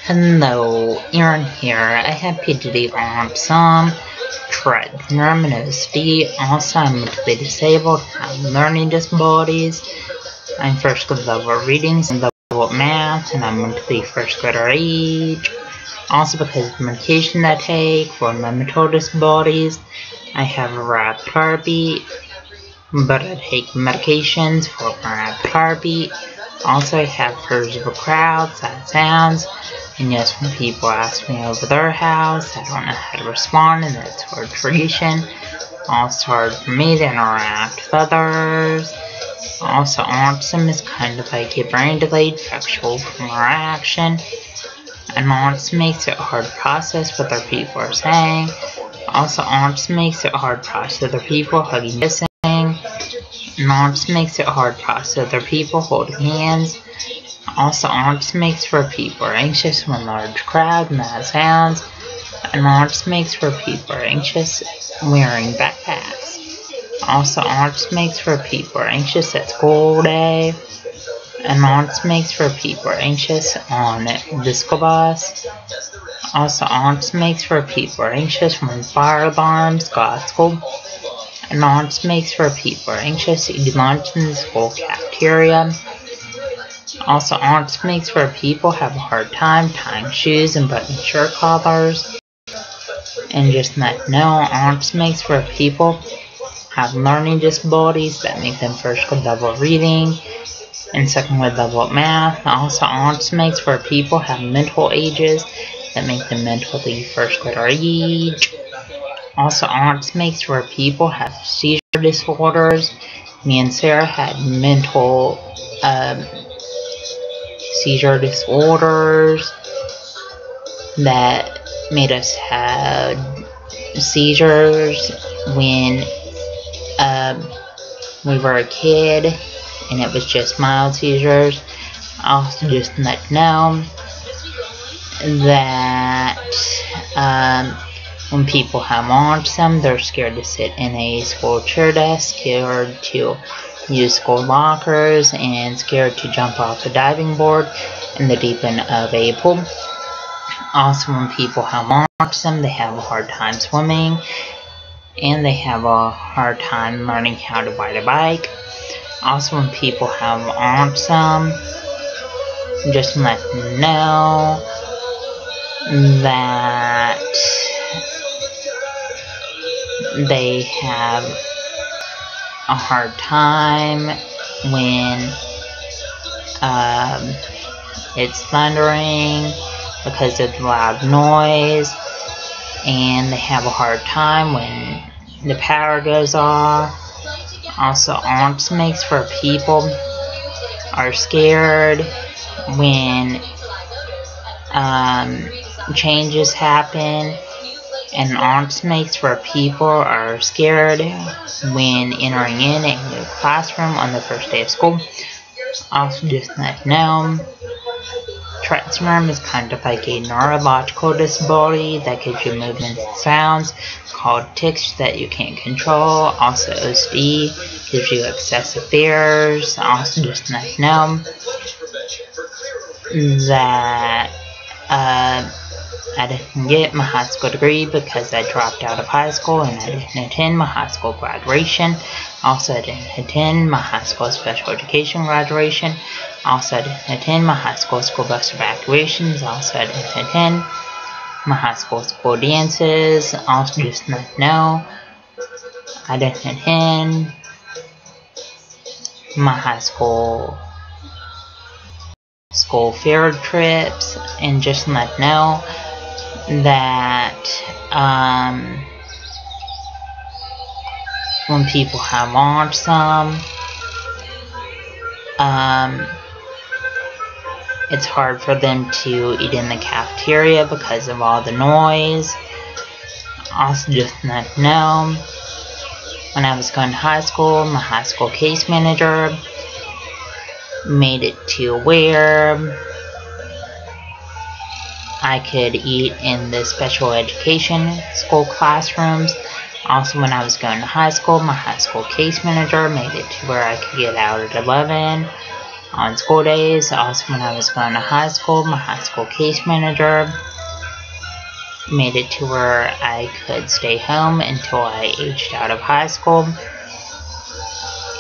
Hello, Aaron here. I have PhD on some terminology. Also, I'm mentally disabled, have learning disabilities. I'm first grade level reading, second level math, and I'm mentally first grader age. Also, because of the medication I take for my mental disabilities, I have a rap heartbeat, but I take medications for my rap heartbeat. Also, I have fears of a crowd, sad sounds, and yes, when people ask me over their house, I don't know how to respond, and that's hard tradition. Also hard for me to interact with others. Also, autism is kind of like a brain delayed sexual interaction, and autism makes it hard to process what other people are saying. Also, autism makes it hard to process other people hugging, kissing. Autism makes it hard to process other people holding hands. Also, autism makes for people anxious when large crowd and loud sounds. And autism makes for people anxious wearing backpacks. Also, autism makes for people anxious at school day. And autism makes for people anxious on the school bus. Also, autism makes for people anxious when fire alarms go at school. And autism makes for people anxious eating lunch in the school cafeteria. Also, autism makes for people have a hard time tying shoes and buttoning shirt collars. And just let know, autism makes for people have learning disabilities that make them first grade level reading and second grade level math. Also, autism makes for people have mental ages that make them mentally first grader age. Also, autism makes for people have seizure disorders. Me and Sarah had mental seizure disorders that made us have seizures when we were a kid, and it was just mild seizures. Also, just let you know that when people have autism, they're scared to sit in a school chair desk, scared to use school lockers, and scared to jump off a diving board in the deep end of a pool. Also, when people have autism, they have a hard time swimming, and they have a hard time learning how to ride a bike. Also, when people have autism, just let them know that they have a hard time when it's thundering because of the loud noise, and they have a hard time when the power goes off. Also, autism makes for people are scared when changes happen, and autism makes for people are scared when entering in a new classroom on the first day of school. Also, just let you know, Tourette's syndrome is kind of like a neurological disability that gives you movements and sounds called tics that you can't control. Also, OCD gives you excessive fears. Also, just let you know that I didn't get my high school degree because I dropped out of high school, and I didn't attend my high school graduation. Also, I didn't attend my high school special education graduation. Also, I didn't attend my high school school bus evacuations. Also, I didn't attend my high school school dances. Also, just let you know, I didn't attend my high school field trips. And just let you know that when people have autism, it's hard for them to eat in the cafeteria because of all the noise. Also, just let you know, when I was going to high school, my high school case manager made it to where I could eat in the special education school classrooms. Also, when I was going to high school, my high school case manager made it to where I could get out at 11. on school days. Also, when I was going to high school, my high school case manager made it to where I could stay home until I aged out of high school.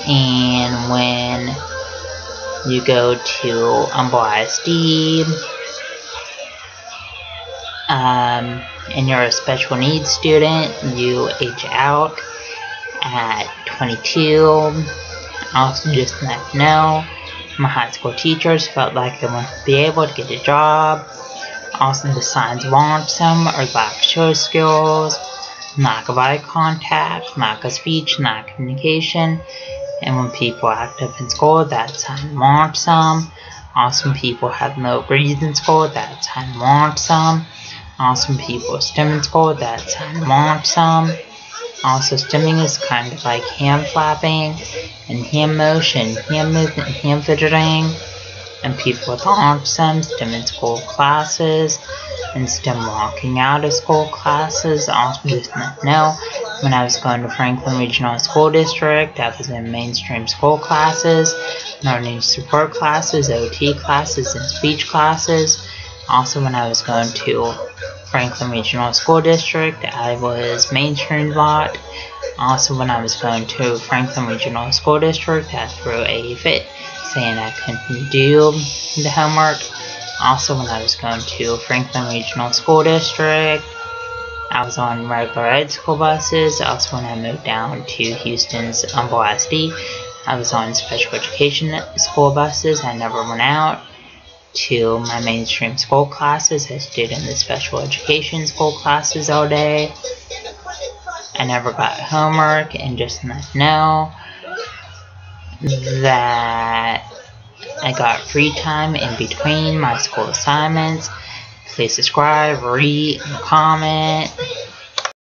And when you go to Humble ISD, and you're a special needs student, you age out at 22. Also, just to let you know, my high school teachers felt like I wouldn't be able to get a job. Also, the signs of autism are lack of social skills, lack of eye contact, lack of speech, lack of communication. And when people act up in school, that's a sign of autism. Also, when people have low grades in school, that's a sign of autism. Also, when people stim in school, that's a sign of autism. Also, stimming is kind of like hand flapping and hand motion, hand movement, and hand fidgeting. And people with autism stim in school classes and stim walking out of school classes. Also, just to know, when I was going to Franklin Regional School District, I was in mainstream school classes, learning support classes, OT classes, and speech classes. Also, when I was going to Franklin Regional School District, I was mainstream a lot. Also, when I was going to Franklin Regional School District, I threw a fit saying I couldn't do the homework. Also, when I was going to Franklin Regional School District, I was on regular ed school buses. Also, when I moved down to Houston's Humble ISD, I was on special education school buses. I never went out to my mainstream school classes. I stayed in the special education school classes all day. I never got homework, and just to let you know that I got free time in between my school assignments. Please subscribe, rate, and comment.